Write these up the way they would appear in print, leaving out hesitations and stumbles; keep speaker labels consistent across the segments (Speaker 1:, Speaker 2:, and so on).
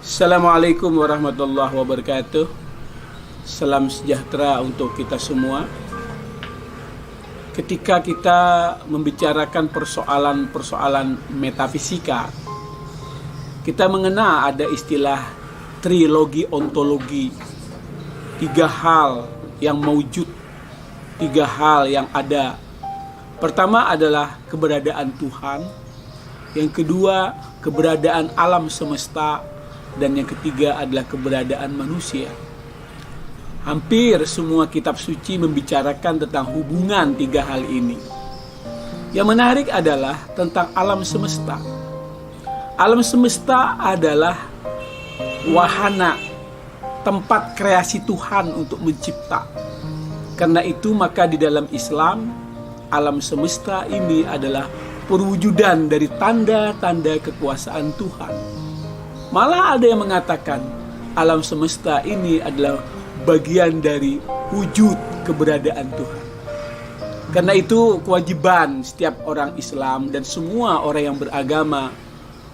Speaker 1: Assalamualaikum warahmatullahi wabarakatuh. Salam sejahtera untuk kita semua. Ketika kita membicarakan persoalan-persoalan metafisika, kita mengenal ada istilah trilogi ontologi. Tiga hal yang mewujud, tiga hal yang ada. Pertama adalah keberadaan Tuhan. Yang kedua, keberadaan alam semesta. Dan yang ketiga adalah keberadaan manusia. Hampir semua kitab suci membicarakan tentang hubungan tiga hal ini. Yang menarik adalah tentang alam semesta. Alam semesta adalah wahana, tempat kreasi Tuhan untuk mencipta. Karena itu maka di dalam Islam, alam semesta ini adalah perwujudan dari tanda-tanda kekuasaan Tuhan. Malah ada yang mengatakan alam semesta ini adalah bagian dari wujud keberadaan Tuhan. Karena itu kewajiban setiap orang Islam dan semua orang yang beragama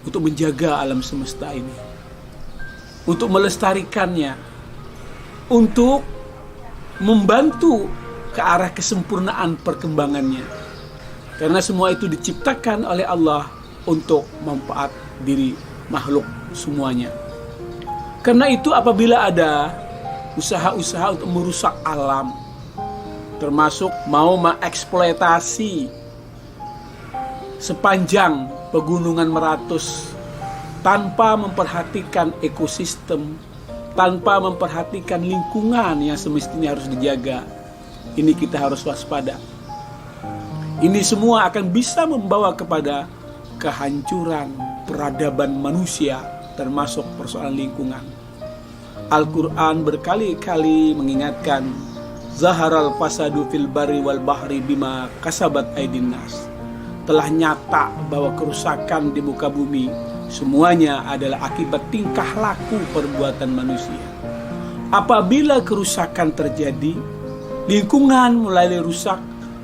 Speaker 1: untuk menjaga alam semesta ini, untuk melestarikannya, untuk membantu ke arah kesempurnaan perkembangannya. Karena semua itu diciptakan oleh Allah untuk manfaat diri makhluk semuanya. Karena itu apabila ada usaha-usaha untuk merusak alam, termasuk mau mengeksploitasi sepanjang pegunungan Meratus tanpa memperhatikan ekosistem, tanpa memperhatikan lingkungan yang semestinya harus dijaga, ini kita harus waspada. Ini semua akan bisa membawa kepada kehancuran peradaban manusia, termasuk persoalan lingkungan. Al-Quran berkali-kali mengingatkan, Zaharal fasadu fil barri wal bahri bima kasabat aydin nas. Telah nyata bahwa kerusakan di muka bumi semuanya adalah akibat tingkah laku perbuatan manusia. Apabila kerusakan terjadi, lingkungan mulai rusak,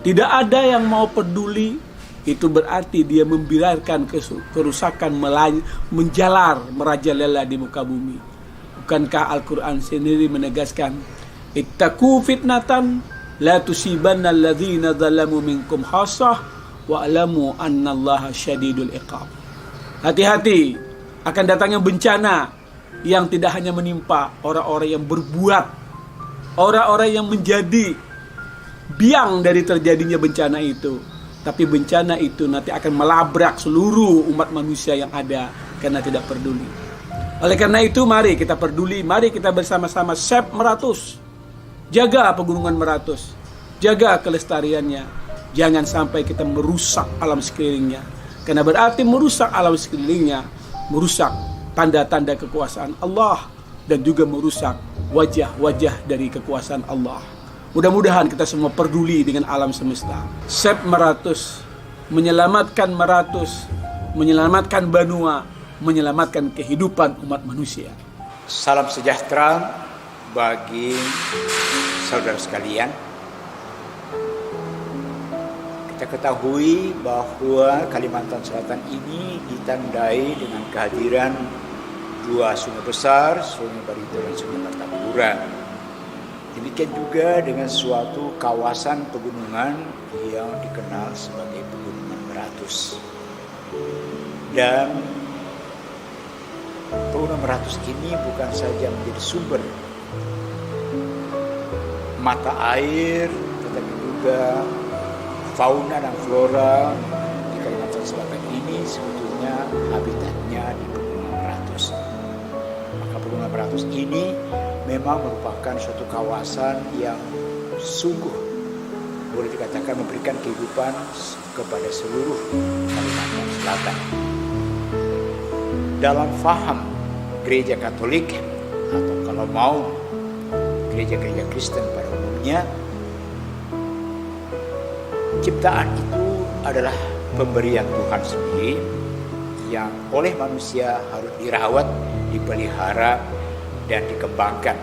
Speaker 1: tidak ada yang mau peduli, itu berarti dia membiarkan kerusakan menjalar, merajalela di muka bumi. Bukankah Al-Quran sendiri menegaskan, ittaqu fitnatan la tusibanna alladhina zalamu minkum khassah wa'lamu annallaha syadidul iqab. Hati-hati akan datangnya bencana yang tidak hanya menimpa orang-orang yang berbuat, orang-orang yang menjadi biang dari terjadinya bencana itu, tapi bencana itu nanti akan melabrak seluruh umat manusia yang ada karena tidak peduli. Oleh karena itu mari kita peduli, mari kita bersama-sama save Meratus. Jaga pegunungan Meratus, jaga kelestariannya. Jangan sampai kita merusak alam sekelilingnya. Karena berarti merusak alam sekelilingnya, merusak tanda-tanda kekuasaan Allah dan juga merusak wajah-wajah dari kekuasaan Allah. Mudah-mudahan kita semua peduli dengan alam semesta. Save Meratus, menyelamatkan Meratus, menyelamatkan Banua, menyelamatkan kehidupan umat manusia.
Speaker 2: Salam sejahtera bagi saudara sekalian. Kita ketahui bahwa Kalimantan Selatan ini ditandai dengan kehadiran dua sungai besar, Sungai Barito dan Sungai Martapura. Demikian juga dengan suatu kawasan pegunungan yang dikenal sebagai Pegunungan Meratus. Dan Pegunungan Meratus ini bukan saja menjadi sumber mata air, tetapi juga fauna dan flora di Kalimantan Selatan ini sebetulnya habitatnya di Pegunungan Meratus. Maka Pegunungan Meratus ini memang merupakan suatu kawasan yang sungguh boleh dikatakan memberikan kehidupan kepada seluruh Kalimantan Selatan. Dalam faham gereja Katolik atau kalau mau gereja-gereja Kristen pada umumnya, ciptaan itu adalah pemberian Tuhan sendiri yang oleh manusia harus dirawat, dipelihara, dan dikembangkan.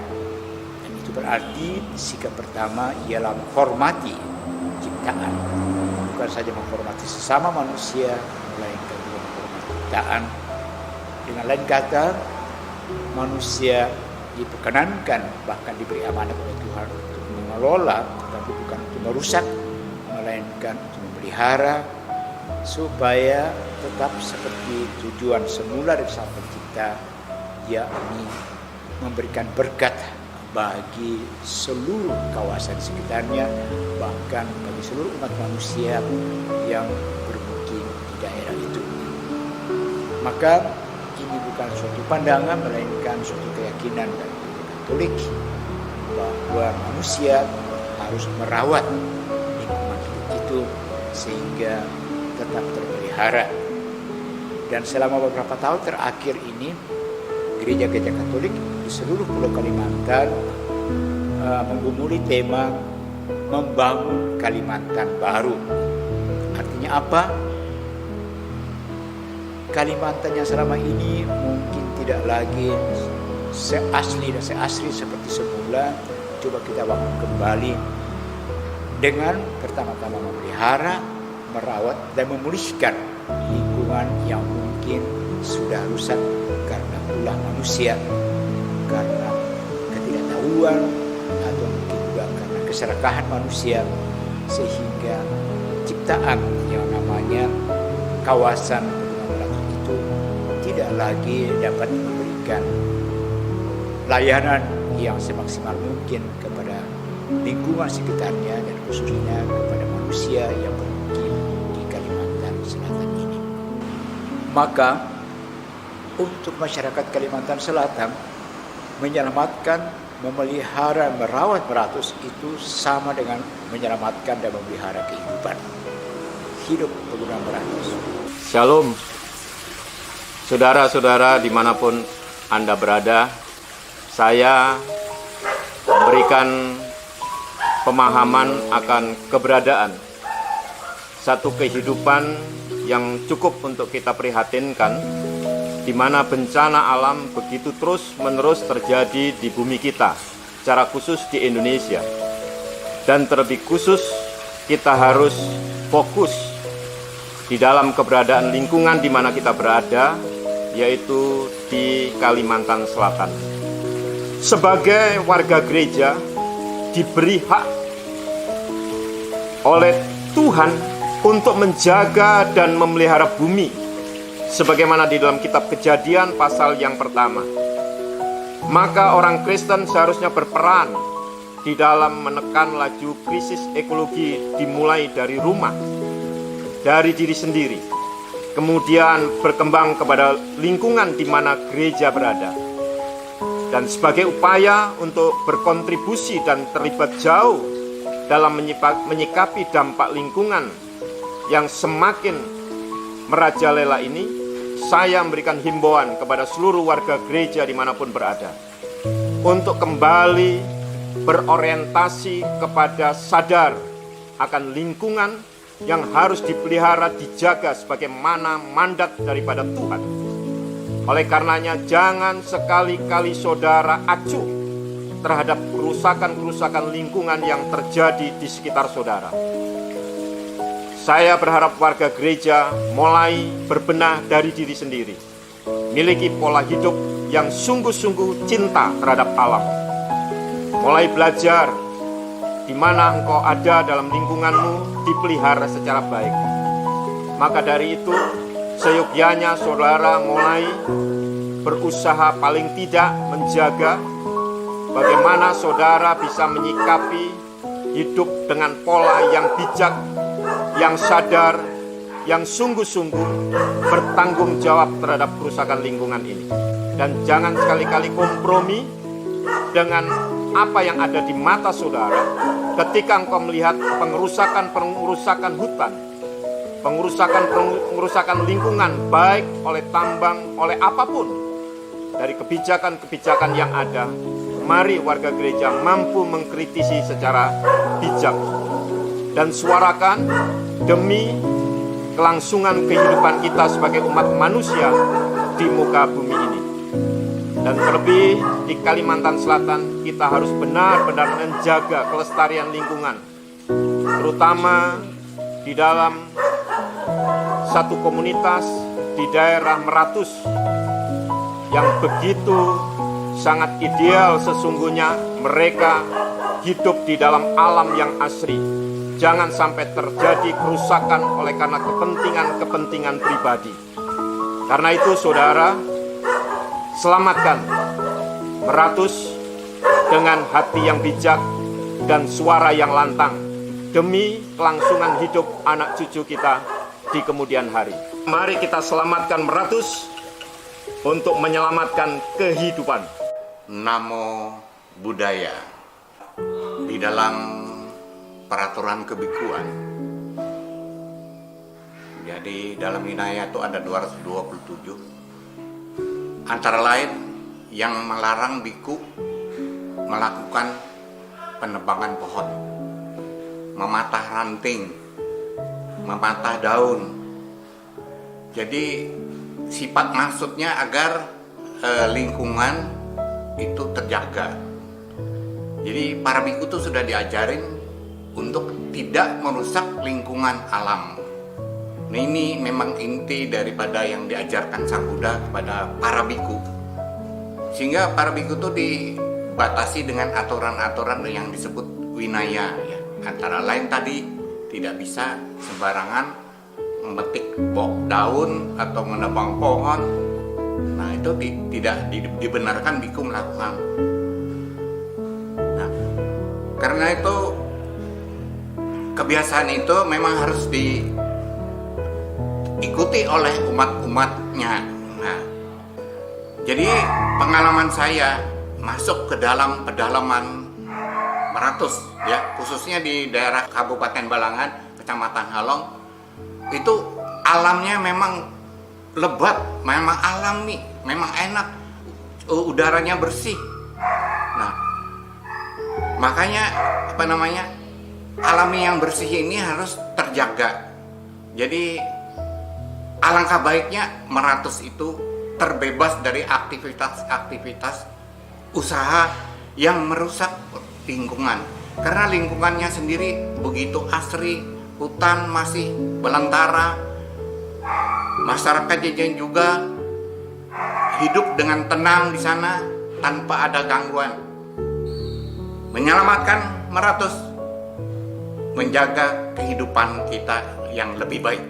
Speaker 2: Dan itu berarti sikap pertama ialah menghormati ciptaan. Bukan saja menghormati sesama manusia, melainkan juga menghormati ciptaan. Dengan lain kata, manusia diperkenankan, bahkan diberi amanat oleh Tuhan untuk mengelola, tetapi bukan untuk merusak, melainkan untuk memelihara, supaya tetap seperti tujuan semula dari Sang Pencipta, yakni memberikan berkat bagi seluruh kawasan sekitarnya, bahkan bagi seluruh umat manusia yang bermukim di daerah itu. Maka ini bukan suatu pandangan, melainkan suatu keyakinan dari Katolik bahwa manusia harus merawat lingkungan itu sehingga tetap terpelihara. Dan selama beberapa tahun terakhir ini, gereja-gereja Katolik di seluruh Pulau Kalimantan menggumuli tema membangun Kalimantan baru. Artinya apa? Kalimantan yang selama ini mungkin tidak lagi seasli dan seasri seperti semula. Coba kita bangun kembali dengan pertama-tama memelihara, merawat dan memulihkan lingkungan yang mungkin sudah rusak karena ulah manusia, karena ketidaktahuan, atau mungkin juga karena keserakahan manusia, sehingga ciptaan yang namanya kawasan itu tidak lagi dapat memberikan layanan yang semaksimal mungkin kepada lingkungan sekitarnya dan khususnya kepada manusia yang bermukim di Kalimantan Selatan ini. Maka untuk masyarakat Kalimantan Selatan, menyelamatkan, memelihara, merawat Meratus itu sama dengan menyelamatkan dan memelihara kehidupan. Hidup Pegunungan Meratus.
Speaker 3: Shalom, saudara-saudara dimanapun Anda berada. Saya memberikan pemahaman akan keberadaan satu kehidupan yang cukup untuk kita prihatinkan, di mana bencana alam begitu terus-menerus terjadi di bumi kita, secara khusus di Indonesia. Dan terlebih khusus, kita harus fokus di dalam keberadaan lingkungan di mana kita berada, yaitu di Kalimantan Selatan. Sebagai warga gereja, diberi hak oleh Tuhan untuk menjaga dan memelihara bumi, sebagaimana di dalam kitab Kejadian pasal yang pertama. Maka orang Kristen seharusnya berperan di dalam menekan laju krisis ekologi, dimulai dari rumah, dari diri sendiri, kemudian berkembang kepada lingkungan di mana gereja berada. Dan sebagai upaya untuk berkontribusi dan terlibat jauh dalam menyikapi dampak lingkungan yang semakin merajalela ini, saya memberikan himbauan kepada seluruh warga gereja dimanapun berada untuk kembali berorientasi kepada sadar akan lingkungan yang harus dipelihara, dijaga sebagaimana mandat daripada Tuhan. Oleh karenanya, jangan sekali-kali saudara acuh terhadap kerusakan-kerusakan lingkungan yang terjadi di sekitar saudara. Saya berharap warga gereja mulai berbenah dari diri sendiri, miliki pola hidup yang sungguh-sungguh cinta terhadap alam. Mulai belajar di mana engkau ada dalam lingkunganmu dipelihara secara baik. Maka dari itu, seyogyanya saudara mulai berusaha paling tidak menjaga bagaimana saudara bisa menyikapi hidup dengan pola yang bijak, yang sadar, yang sungguh-sungguh bertanggung jawab terhadap kerusakan lingkungan ini. Dan jangan sekali-kali kompromi dengan apa yang ada di mata saudara ketika engkau melihat pengerusakan hutan, pengerusakan lingkungan, baik oleh tambang, oleh apapun. Dari kebijakan-kebijakan yang ada, mari warga gereja mampu mengkritisi secara bijak dan suarakan demi kelangsungan kehidupan kita sebagai umat manusia di muka bumi ini. Dan terlebih di Kalimantan Selatan, kita harus benar-benar menjaga kelestarian lingkungan, terutama di dalam satu komunitas di daerah Meratus yang begitu sangat ideal sesungguhnya mereka hidup di dalam alam yang asri. Jangan sampai terjadi kerusakan oleh karena kepentingan-kepentingan pribadi. Karena itu saudara, selamatkan Meratus dengan hati yang bijak dan suara yang lantang demi kelangsungan hidup anak cucu kita di kemudian hari. Mari kita selamatkan Meratus untuk menyelamatkan kehidupan.
Speaker 4: Namo Buddhaya. Di dalam peraturan kebikuan, jadi dalam Vinaya itu ada 227, antara lain yang melarang biku melakukan penebangan pohon, mematah ranting, mematah daun. Jadi sifat maksudnya agar lingkungan itu terjaga. Jadi para biku itu sudah diajarin untuk tidak merusak lingkungan alam. Nah, ini memang inti daripada yang diajarkan Sang Buddha kepada para biku. Sehingga para biku itu dibatasi dengan aturan-aturan yang disebut Vinaya, ya. Antara lain tadi tidak bisa sembarangan memetik daun atau menebang pohon. Nah, itu tidak dibenarkan biku melakukan. Nah, karena itu kebiasaan itu memang harus diikuti oleh umat-umatnya. Nah, jadi pengalaman saya masuk ke dalam pedalaman Meratus, ya, khususnya di daerah Kabupaten Balangan, Kecamatan Halong, itu alamnya memang lebat, memang alami, memang enak, udaranya bersih. Nah, makanya alami yang bersih ini harus terjaga. Jadi alangkah baiknya Meratus itu terbebas dari aktivitas-aktivitas usaha yang merusak lingkungan. Karena lingkungannya sendiri begitu asri, hutan masih belantara, masyarakatnya juga hidup dengan tenang di sana tanpa ada gangguan. Menyelamatkan Meratus, menjaga kehidupan kita yang lebih baik.